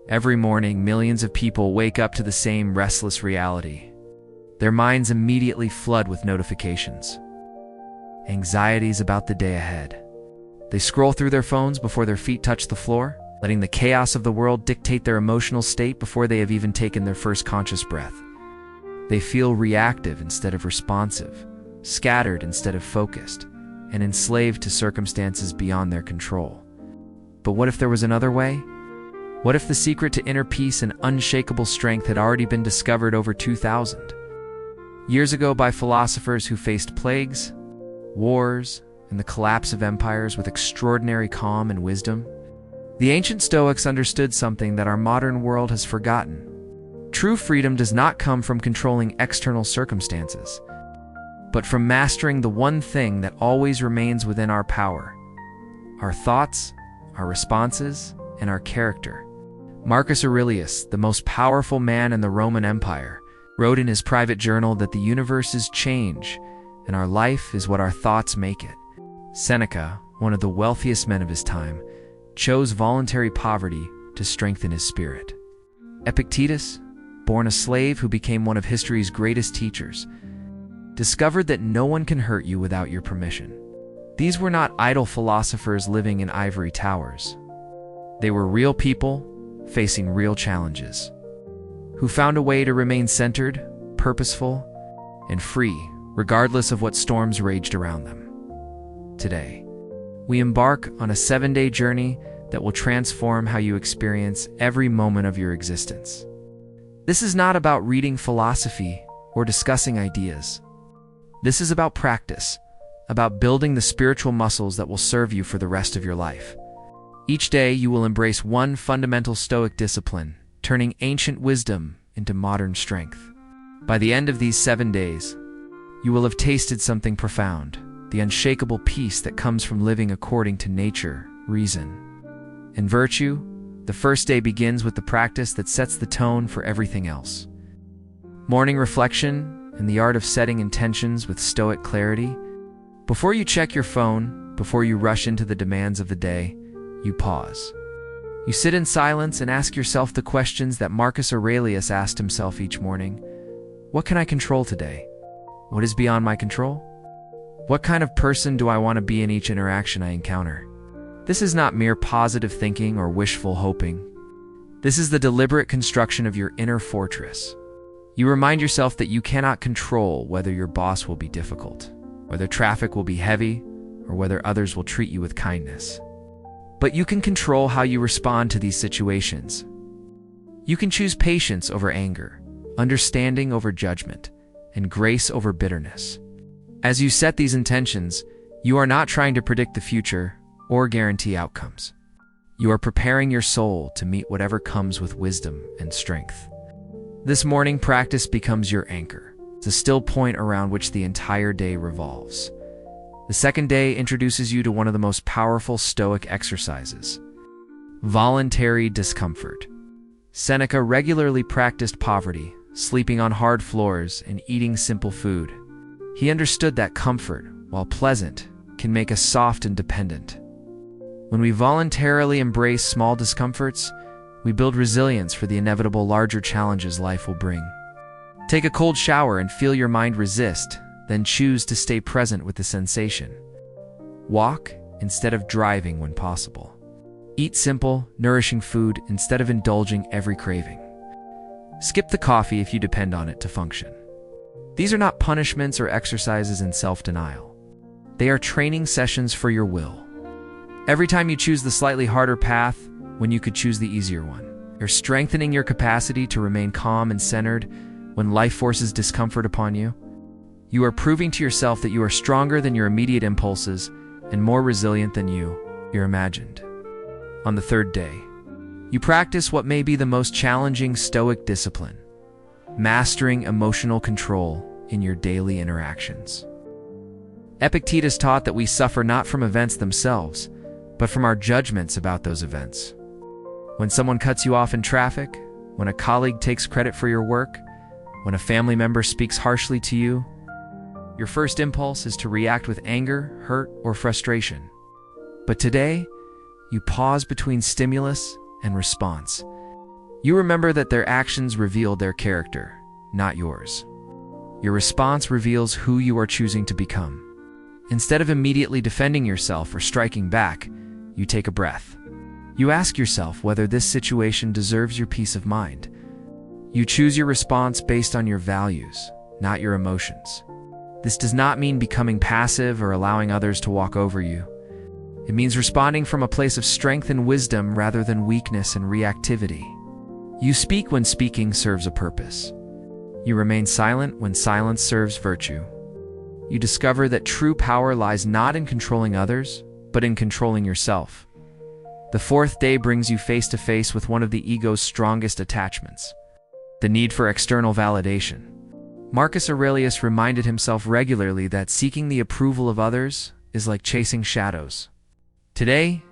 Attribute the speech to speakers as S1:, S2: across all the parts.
S1: Every morning, millions of people wake up to the same restless reality. Their minds immediately flood with notifications. Anxieties about the day ahead. They scroll through their phones before their feet touch the floor, letting the chaos of the world dictate their emotional state before they have even taken their first conscious breath. They feel reactive instead of responsive, scattered instead of focused, and enslaved to circumstances beyond their control. But what if there was another way? What if the secret to inner peace and unshakable strength had already been discovered over 2,000 years ago by philosophers who faced plagues, wars, and the collapse of empires with extraordinary calm and wisdom? The ancient Stoics understood something that our modern world has forgotten. True freedom does not come from controlling external circumstances, but from mastering the one thing that always remains within our power: our thoughts, our responses, and our character. Marcus Aurelius, the most powerful man in the Roman Empire, wrote in his private journal that the universe is change, and our life is what our thoughts make it. Seneca, one of the wealthiest men of his time, chose voluntary poverty to strengthen his spirit. Epictetus, born a slave who became one of history's greatest teachers, discovered that no one can hurt you without your permission. These were not idle philosophers living in ivory towers. They were real people facing real challenges, who found a way to remain centered, purposeful, and free, regardless of what storms raged around them. Today, we embark on a 7-day journey that will transform how you experience every moment of your existence. This is not about reading philosophy or discussing ideas. This is about practice, about building the spiritual muscles that will serve you for the rest of your life. Each day, you will embrace one fundamental Stoic discipline, turning ancient wisdom into modern strength. By the end of these 7 days, you will have tasted something profound, the unshakable peace that comes from living according to nature, reason, and virtue. The first day begins with the practice that sets the tone for everything else. Morning reflection and the art of setting intentions with Stoic clarity. Before you check your phone, before you rush into the demands of the day, you pause. You sit in silence and ask yourself the questions that Marcus Aurelius asked himself each morning. What can I control today? What is beyond my control? What kind of person do I want to be in each interaction I encounter? This is not mere positive thinking or wishful hoping. This is the deliberate construction of your inner fortress. You remind yourself that you cannot control whether your boss will be difficult, whether traffic will be heavy, or whether others will treat you with kindness. But you can control how you respond to these situations. You can choose patience over anger, understanding over judgment, and grace over bitterness. As you set these intentions, you are not trying to predict the future or guarantee outcomes. You are preparing your soul to meet whatever comes with wisdom and strength. This morning practice becomes your anchor, the still point around which the entire day revolves. The second day introduces you to one of the most powerful Stoic exercises: voluntary discomfort. Seneca regularly practiced poverty, sleeping on hard floors and eating simple food. He understood that comfort, while pleasant, can make us soft and dependent. When we voluntarily embrace small discomforts, we build resilience for the inevitable larger challenges life will bring. Take a cold shower and feel your mind resist, then choose to stay present with the sensation. Walk instead of driving when possible. Eat simple, nourishing food instead of indulging every craving. Skip the coffee if you depend on it to function. These are not punishments or exercises in self-denial. They are training sessions for your will. Every time you choose the slightly harder path when you could choose the easier one, you're strengthening your capacity to remain calm and centered when life forces discomfort upon you. You are proving to yourself that you are stronger than your immediate impulses and more resilient than you're imagined. On the third day, you practice what may be the most challenging Stoic discipline: mastering emotional control in your daily interactions. Epictetus taught that we suffer not from events themselves, but from our judgments about those events. When someone cuts you off in traffic, when a colleague takes credit for your work, when a family member speaks harshly to you, your first impulse is to react with anger, hurt, or frustration. But today, you pause between stimulus and response. You remember that their actions reveal their character, not yours. Your response reveals who you are choosing to become. Instead of immediately defending yourself or striking back, you take a breath. You ask yourself whether this situation deserves your peace of mind. You choose your response based on your values, not your emotions. This does not mean becoming passive or allowing others to walk over you. It means responding from a place of strength and wisdom rather than weakness and reactivity. You speak when speaking serves a purpose. You remain silent when silence serves virtue. You discover that true power lies not in controlling others, but in controlling yourself. The fourth day brings you face to face with one of the ego's strongest attachments, the need for external validation. Marcus Aurelius reminded himself regularly that seeking the approval of others is like chasing shadows. Today,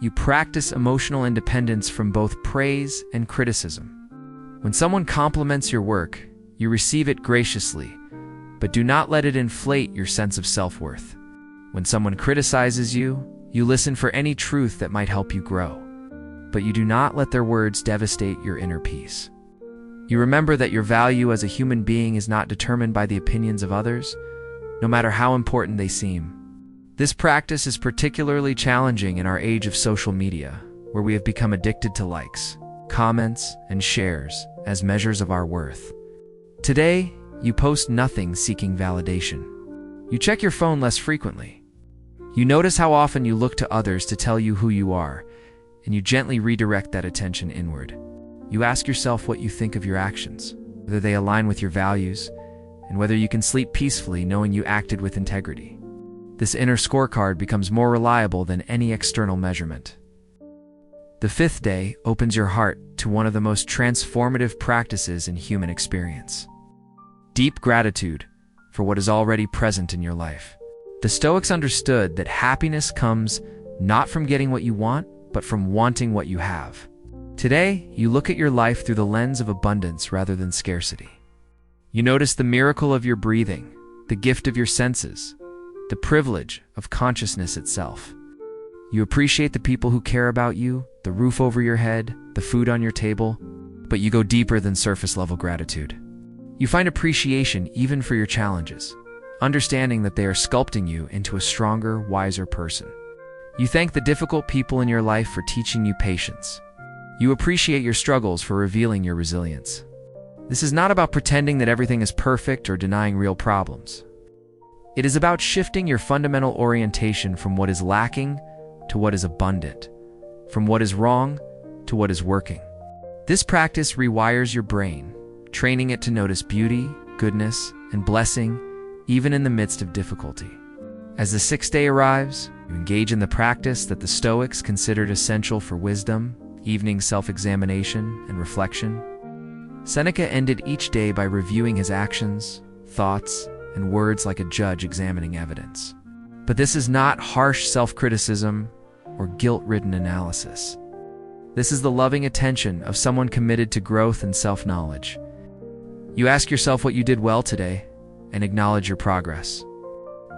S1: you practice emotional independence from both praise and criticism. When someone compliments your work, you receive it graciously, but do not let it inflate your sense of self-worth. When someone criticizes you, you listen for any truth that might help you grow, but you do not let their words devastate your inner peace. You remember that your value as a human being is not determined by the opinions of others, no matter how important they seem. This practice is particularly challenging in our age of social media, where we have become addicted to likes, comments, and shares as measures of our worth. Today, you post nothing seeking validation. You check your phone less frequently. You notice how often you look to others to tell you who you are, and you gently redirect that attention inward. You ask yourself what you think of your actions, whether they align with your values, and whether you can sleep peacefully knowing you acted with integrity. This inner scorecard becomes more reliable than any external measurement. The fifth day opens your heart to one of the most transformative practices in human experience: deep gratitude for what is already present in your life. The Stoics understood that happiness comes not from getting what you want, but from wanting what you have. Today, you look at your life through the lens of abundance rather than scarcity. You notice the miracle of your breathing, the gift of your senses, the privilege of consciousness itself. You appreciate the people who care about you, the roof over your head, the food on your table, but you go deeper than surface-level gratitude. You find appreciation even for your challenges, understanding that they are sculpting you into a stronger, wiser person. You thank the difficult people in your life for teaching you patience. You appreciate your struggles for revealing your resilience. This is not about pretending that everything is perfect or denying real problems. It is about shifting your fundamental orientation from what is lacking to what is abundant, from what is wrong to what is working. This practice rewires your brain, training it to notice beauty, goodness, and blessing, even in the midst of difficulty. As the sixth day arrives, you engage in the practice that the Stoics considered essential for wisdom, evening self-examination, and reflection. Seneca ended each day by reviewing his actions, thoughts, and words like a judge examining evidence. But this is not harsh self-criticism or guilt-ridden analysis. This is the loving attention of someone committed to growth and self-knowledge. You ask yourself what you did well today and acknowledge your progress.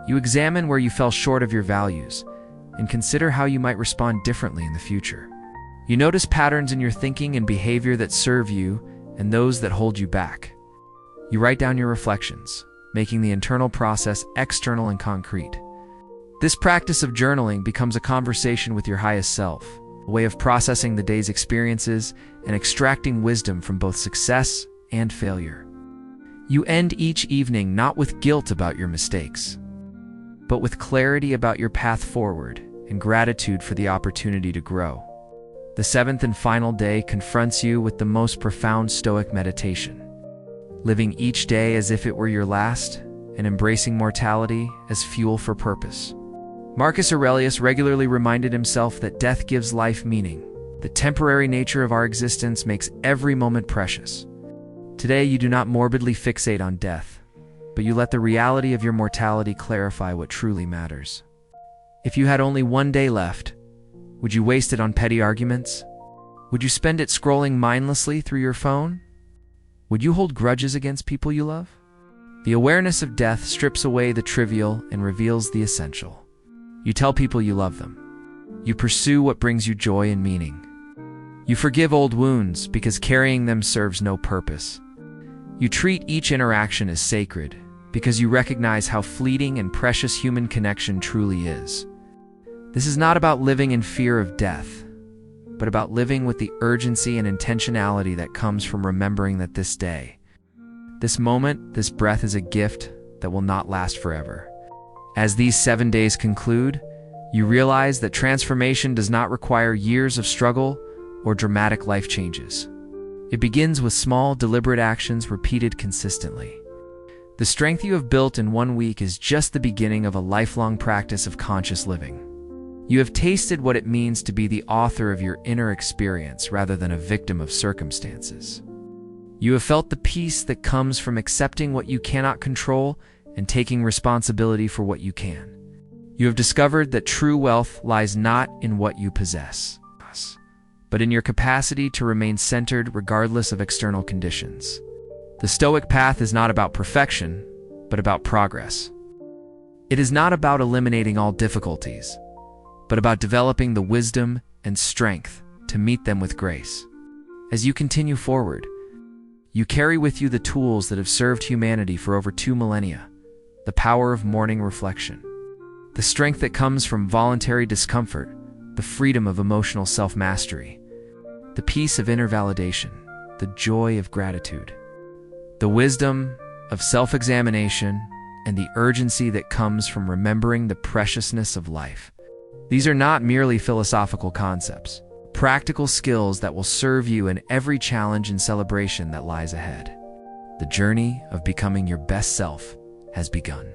S1: You examine where you fell short of your values and consider how you might respond differently in the future. You notice patterns in your thinking and behavior that serve you and those that hold you back. You write down your reflections, making the internal process external and concrete. This practice of journaling becomes a conversation with your highest self, a way of processing the day's experiences and extracting wisdom from both success and failure. You end each evening not with guilt about your mistakes, but with clarity about your path forward and gratitude for the opportunity to grow. The seventh and final day confronts you with the most profound Stoic meditation, living each day as if it were your last and embracing mortality as fuel for purpose. Marcus Aurelius regularly reminded himself that death gives life meaning. The temporary nature of our existence makes every moment precious. Today, you do not morbidly fixate on death, but you let the reality of your mortality clarify what truly matters. If you had only one day left, would you waste it on petty arguments? Would you spend it scrolling mindlessly through your phone? Would you hold grudges against people you love? The awareness of death strips away the trivial and reveals the essential. You tell people you love them. You pursue what brings you joy and meaning. You forgive old wounds because carrying them serves no purpose. You treat each interaction as sacred because you recognize how fleeting and precious human connection truly is. This is not about living in fear of death, but about living with the urgency and intentionality that comes from remembering that this day, this moment, this breath is a gift that will not last forever. As these 7 days conclude, you realize that transformation does not require years of struggle or dramatic life changes. It begins with small, deliberate actions repeated consistently. The strength you have built in 1 week is just the beginning of a lifelong practice of conscious living. You have tasted what it means to be the author of your inner experience rather than a victim of circumstances. You have felt the peace that comes from accepting what you cannot control and taking responsibility for what you can. You have discovered that true wealth lies not in what you possess, but in your capacity to remain centered regardless of external conditions. The Stoic path is not about perfection, but about progress. It is not about eliminating all difficulties, but about developing the wisdom and strength to meet them with grace. As you continue forward, you carry with you the tools that have served humanity for over 2 millennia, the power of morning reflection, the strength that comes from voluntary discomfort, the freedom of emotional self-mastery, the peace of inner validation, the joy of gratitude, the wisdom of self-examination, and the urgency that comes from remembering the preciousness of life. These are not merely philosophical concepts, practical skills that will serve you in every challenge and celebration that lies ahead. The journey of becoming your best self has begun.